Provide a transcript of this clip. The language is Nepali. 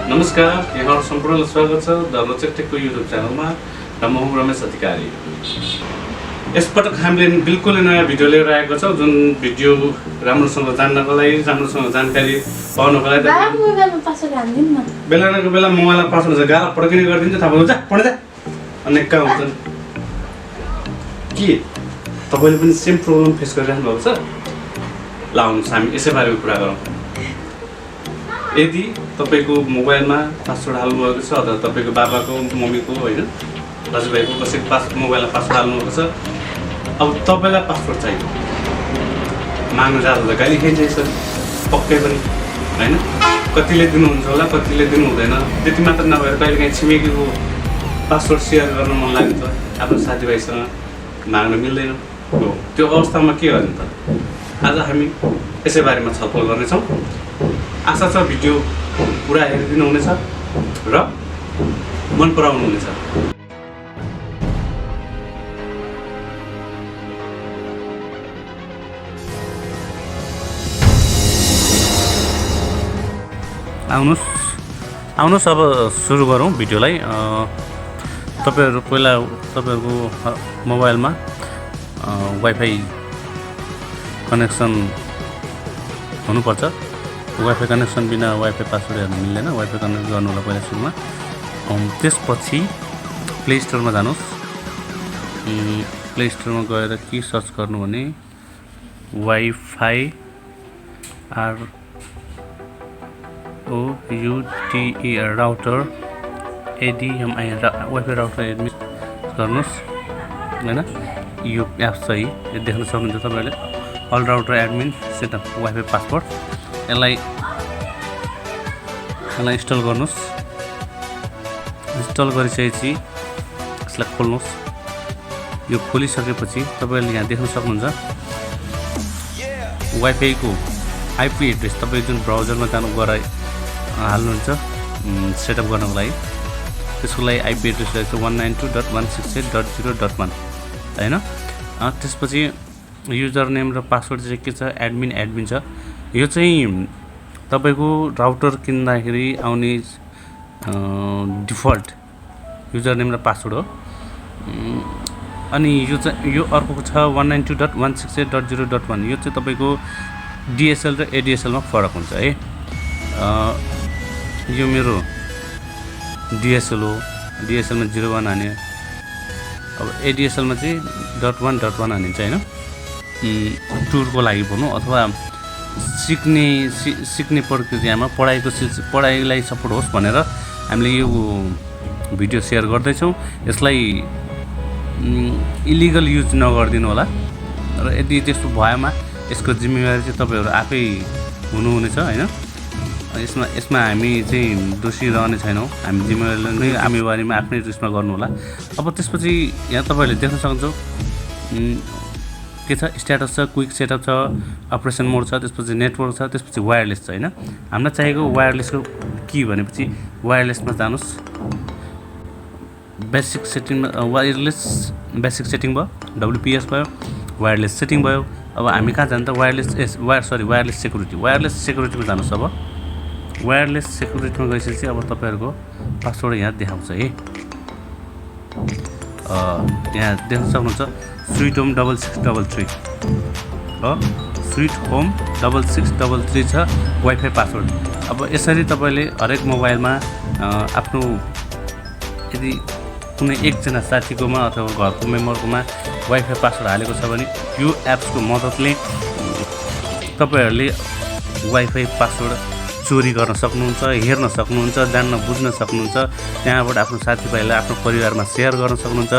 नमस्कार, यहाँ सम्पूर्णलाई स्वागत छ द रोचक टेकको युट्युब च्यानलमा र म हुँ रमेश अधिकारी। यसपटक हामीले बिल्कुलै नयाँ भिडियो लिएर आएको छौँ, जुन भिडियो राम्रोसँग जान्नको लागि, राम्रोसँग जानकारी पाउनको लागि बेला न बेला मोबाइलमा पासवर्ड गाह्रो पड्किने गरिदिन्छ। थाहा हुन्छ पढ्दै अनि कहाँ हुन्छन् के तपाईँले पनि सेम प्रब्लम फेस गरिराख्नु भएको छ? ल आउनुहोस् हामी यसै बारेमा कुरा गरौँ। यदि तपाईको मोबाइलमा पासवर्ड हाल्नुभएको छ अथवा तपाईको बाबाको, मम्मीको होइन दाजुभाइको कसैको मोबाइलमा पासवर्ड हाल्नुभएको छ, अब तपाईँलाई पासवर्ड चाहियो, माग्नु जाँदा त गाली खाइन्छ पक्कै पनि होइन। कतिले दिनुहुन्छ होला, कतिले दिनु हुँदैन। त्यति मात्र नभएर कहिलेकाहीँ छिमेकीको पासवर्ड सेयर गर्न मन लाग्छ, आफ्नो साथीभाइसँग माग्न मिल्दैन। हो त्यो अवस्थामा के गर्ने त? आज हामी यसै बारेमा छलफल गर्नेछौँ। आशा छ भिडियो पुरा हेरिदिनु हुनेछ र मन पराउनु हुनेछ। आउनुहोस् अब सुरु गरौँ भिडियोलाई। तपाईहरु पहिला तपाईहरुको मोबाइलमा वाइफाई कनेक्सन हुनुपर्छ। वाइफाई कनेक्सन बिना वाइफाई पासवर्ड हेर्न मिल्दैन। वाइफाई कनेक्ट गर्नु होला पहिला सुरुमा। त्यसपछि प्ले स्टोरमा जानुहोस्। प्ले स्टोरमा गएर के सर्च गर्नु भने wifi ROUTE router ADMI wifi router admit गर्नुहोस् हैन। यो एप चाहिँ देख्न सक्नुहुन्छ तपाईहरुले। All router admin setup wifi password. यसलाई इन्स्टल गर्नुहोस्। इन्स्टल गरिसकेपछि यसलाई खोल्नुहोस्। यो खोलिसकेपछि तपाईहरुले यहाँ देख्न सक्नुहुन्छ वाइफाई को आईपी एड्रेस तपाई जुन ब्राउजरमा जानु गराइ हाल्नुहुन्छ सेटअप गर्नको लागि। त्यसको लागि आईपी एड्रेस रहेछ 192.168.0.1 हैन। त्यसपछि युजर नेम र पासवर्ड चाहिँ के छ? एडमिन छ। यो चाहिँ तपाईको राउटर किन्दाखेरि आउने डिफल्ट युजर नेम र पासवर्ड हो। अनि यो अर्को छ 192.168.0.1। यो चाहिँ तपाईको DSL र ADSL मा फरक हुन्छ है। यो मेरो DSL हो। DSL मा 01 हाने। अब ADSL मा चाहिँ .1.1 हानिन्छ हैन। टुरको लागि भनौँ अथवा सिक्ने प्रक्रियामा पढाइलाई सपोर्ट होस् भनेर हामीले यो भिडियो सेयर गर्दैछौँ। यसलाई इलिगल युज नगरिदिनु होला र यदि त्यस्तो भएमा यसको जिम्मेवारी चाहिँ तपाईहरु आफै हुनुहुनेछ हैन। यसमा हामी चाहिँ दोषी रहने छैनौँ। हामी जिम्मेवारीमा आफ्नै रिस्कमा गर्नु होला। अब त्यसपछि यहाँ तपाईहरुले देख्न सक्नुहुन्छ के छ? स्ट्याटस छ, क्विक सेटअप छ, अपरेसन मोड छ, त्यसपछि नेटवर्क छ, त्यसपछि वायरलेस छ हैन। हामीलाई चाहिएको वायरलेसको के भनेपछि वायरलेसमा जानुस्। बेसिक सेटिङमा वायरलेस बेसिक सेटिङ भयो, WPS भयो, वायरलेस सेटिङ भयो। अब हामी कहाँ जान्छ? वायरलेस सेक्युरिटीमा जानुस्। अब वायरलेस सेक्युरिटीमा गइसकेपछि अब तपाईहरुको पासवर्ड यहाँ देखाउँछ है। यहाँ देख्न सक्नुहुन्छ स्विट होम 6633 हो। स्विट होम 6633 छ वाइफाई पासवर्ड। अब यसरी तपाईले हरेक मोबाइलमा आफ्नो यदि कुनै एकजना साथीकोमा अथवा घरको मेम्बरकोमा वाइफाई पासवर्ड हालेको छ भने यो एप्सको मद्दतले तपाईहरुले वाइफाई पासवर्ड चोरी गर्न सक्नुहुन्छ, हेर्न सक्नुहुन्छ, जान्न बुझ्न सक्नुहुन्छ। त्यहाँबाट आफ्नो साथीभाइलाई आफ्नो परिवारमा सेयर गर्न सक्नुहुन्छ।